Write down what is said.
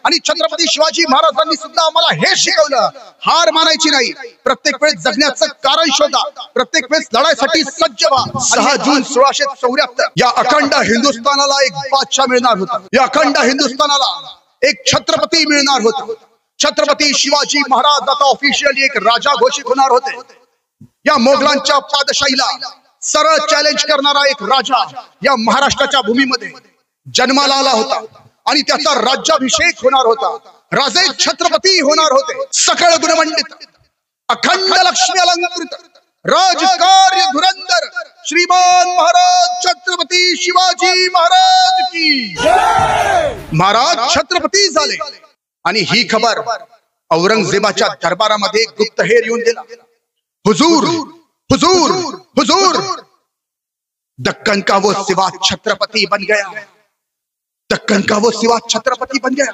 आणि छत्रपती शिवाजी महाराजांनी सुद्धा आम्हाला हे शिकवलं, हार मानायची नाही, प्रत्येक वेळेस जगण्याचं कारण शोधा, प्रत्येक वेळेस लढाईसाठी सज्ज व्हा. 6 जून 1674 या अखंड हिंदुस्थानाला एक बादशाह मिळणार होता, या अखंड हिंदुस्थानाला एक छत्रपती मिळणार होता. छत्रपती शिवाजी महाराज आता ऑफिशियली एक राजा घोषित होणार होते. या मोगलांच्या पादशाहीला सरळ चॅलेंज करणारा एक राजा या महाराष्ट्राच्या भूमीमध्ये जन्माला आला होता आणि त्याचा राज्याभिषेक होणार होता. राजे छत्रपती होणार होते. सकळ गुणमंडित, अखंड लक्ष्मी अलंकृत, राजकार्य धुरंधर श्रीमान महाराज छत्रपती शिवाजी महाराज की महाराज छत्रपती झाले. आणि ही खबर औरंगजेबाच्या दरबारामध्ये गुप्तहेर येऊन दिला. हुजूर हुजूर हुजूर, दक्कन का वो सिवा छत्रपति बन गया, दक्कन का वो सिवा छत्रपति बन गया.